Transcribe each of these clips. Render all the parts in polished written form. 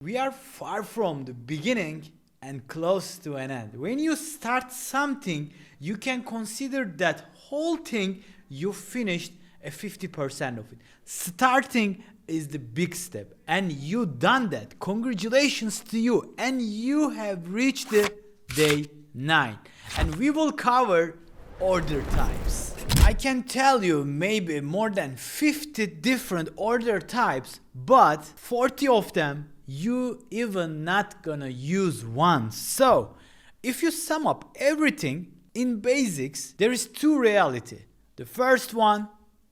We are far from the beginning and close to an end. When you start something, you can consider that whole thing you finished a 50% of it. Starting is the big step, and you done that. Congratulations to you, and you have reached the day 9. And we will cover order types. I can tell you maybe more than 50 different order types, but 40 of them you even not gonna use once. So if you sum up everything in basics, there is two reality. The first one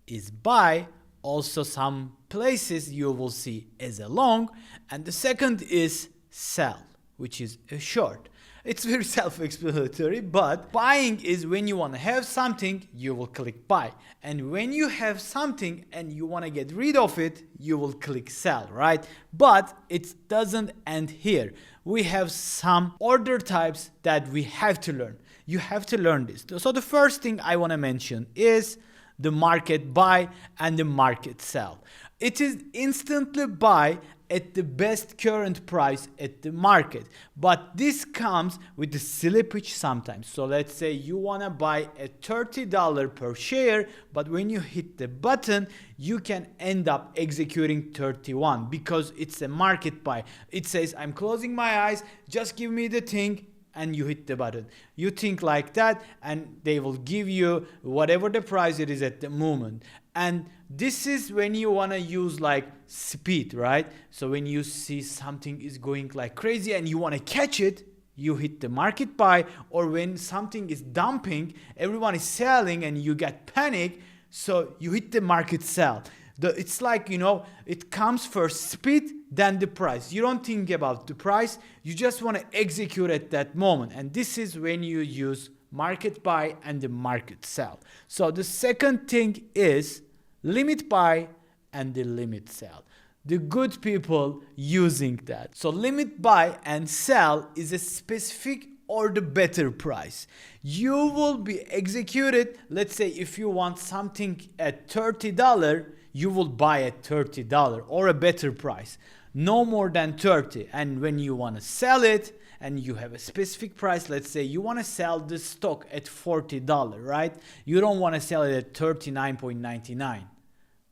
is buy, also some places you will see as a long, and the second is sell, which is a short. It's very self-explanatory, but buying is when you want to have something, you will click buy. And when you have something and you want to get rid of it, you will click sell, right? But it doesn't end here. We have some order types that we have to learn. You have to learn this. So the first thing I want to mention is the market buy and the market sell. It is instantly buy at the best current price at the market, but this comes with the slippage sometimes. So let's say you want to buy at $30 per share, but when you hit the button you can end up executing 31 because it's a market buy. It says I'm closing my eyes, just give me the thing, and you hit the button. You think like that and they will give you whatever the price it is at the moment. And this is when you want to use like speed, right? So when you see something is going like crazy and you want to catch it, you hit the market buy. Or when something is dumping, everyone is selling and you get panic, so you hit the market sell. It's like, it comes first speed, then the price. You don't think about the price, you just want to execute at that moment. And this is when you use market buy and the market sell. So the second thing is limit buy and the limit sell. The good people using that. So limit buy and sell is a specific or the better price. You will be executed. Let's say if you want something at $30, you will buy at $30 or a better price, no more than 30. And when you want to sell it and you have a specific price, let's say you want to sell the stock at $40, right? You don't want to sell it at $39.99.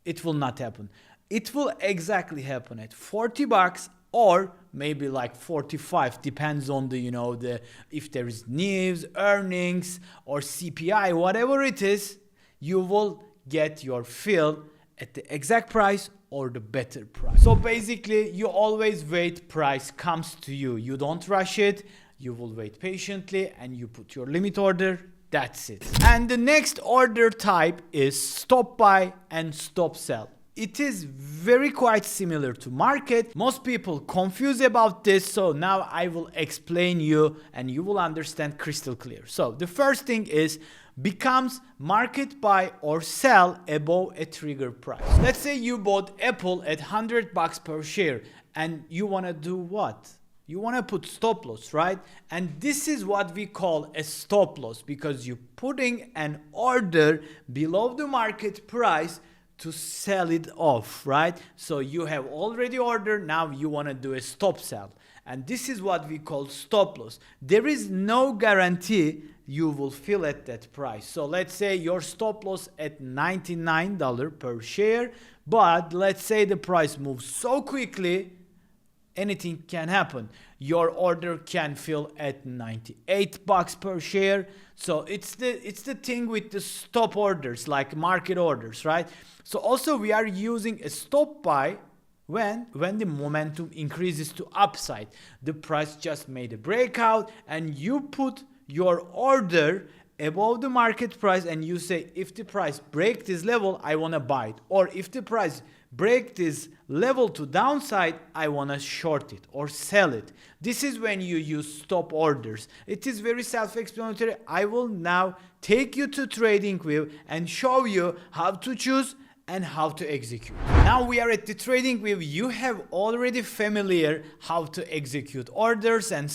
It will not happen. It will exactly happen at $40 or maybe like 45, depends on the if there is news, earnings or CPI, whatever it is, you will get your fill at the exact price or the better price. So basically you always wait, price comes to you. You don't rush it, you will wait patiently and you put your limit order. That's it. And the next order type is stop buy and stop sell. It is very quite similar to market. Most people confuse about this, so now I will explain you and you will understand crystal clear. So the first thing is becomes market buy or sell above a trigger price. Let's say you bought Apple at $100 per share and you want to do what? You want to put stop loss, right? And this is what we call a stop loss because you're putting an order below the market price to sell it off, right? So you have already ordered, now you want to do a stop sell. And this is what we call stop loss. There is no guarantee you will fill at that price. So let's say your stop loss at $99 per share, but let's say the price moves so quickly, anything can happen. Your order can fill at $98 per share. So it's the thing with the stop orders, like market orders, right? So also we are using a stop buy when the momentum increases to upside. The price just made a breakout and you put your order above the market price and you say, if the price break this level, I want to buy it. Or if the price break this level to downside, I want to short it or sell it. This is when you use stop orders. It is very self-explanatory. I will now take you to TradingView and show you how to choose and how to execute. Now we are at the TradingView. You have already familiar how to execute orders and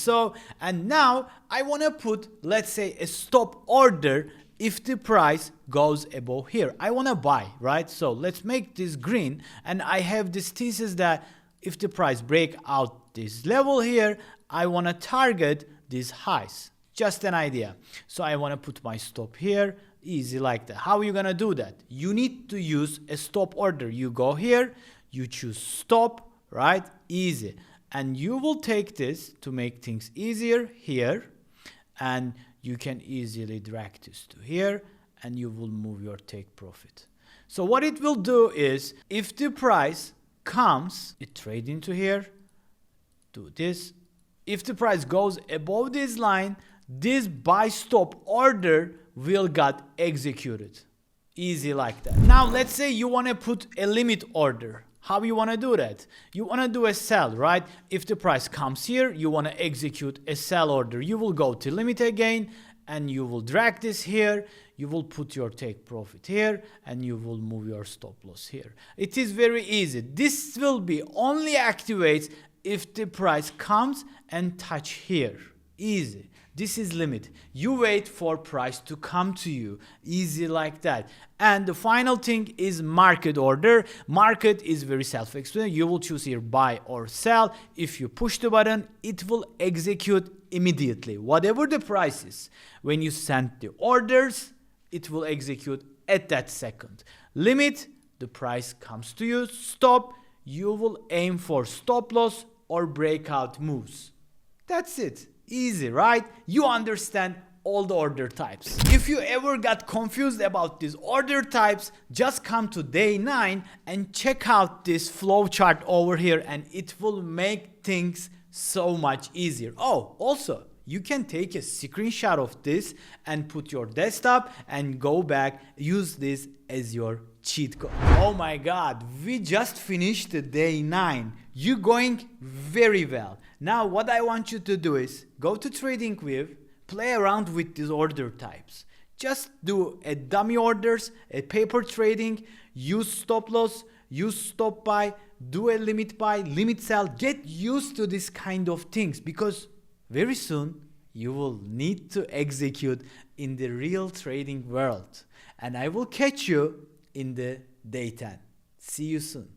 now I want to put, let's say, a stop order if the price goes above here. I want to buy, right? So let's make this green, and I have this thesis that if the price break out about this level here, I want to target these highs. Just an idea. So I want to put my stop here, easy like that. How are you going to do that? You need to use a stop order. You go here, you choose stop, right? Easy. And you will take this to make things easier here, and you can easily drag this to here, and you will move your take profit. So what it will do is, if the price comes, it trade into here, do this. If the price goes above this line, this buy stop order will get executed. Easy like that. Now let's say you want to put a limit order. How you want to do that? You want to do a sell, right? If the price comes here, you want to execute a sell order. You will go to limit again, and you will drag this here. You will put your take profit here, and you will move your stop loss here. It is very easy. This will be only activates if the price comes and touch here. Easy. This is limit. You wait for price to come to you. Easy like that. And the final thing is market order. Market is very self-explanatory. You will choose here buy or sell. If you push the button, it will execute immediately. Whatever the price is. When you send the orders, it will execute at that second. Limit, the price comes to you. Stop, you will aim for stop loss or breakout moves. That's it. Easy, right? You understand all the order types. If you ever got confused about these order types, just come to day 9 and check out this flow chart over here, and it will make things so much easier. Oh, also, you can take a screenshot of this and put your desktop and go back, use this as your cheat code. Oh my God, we just finished the day 9. You're going very well. Now what I want you to do is go to TradingView, play around with these order types. Just do a dummy orders, a paper trading, use stop loss, use stop buy, do a limit buy, limit sell. Get used to this kind of things, because very soon you will need to execute in the real trading world. And I will catch you in the day 10. See you soon.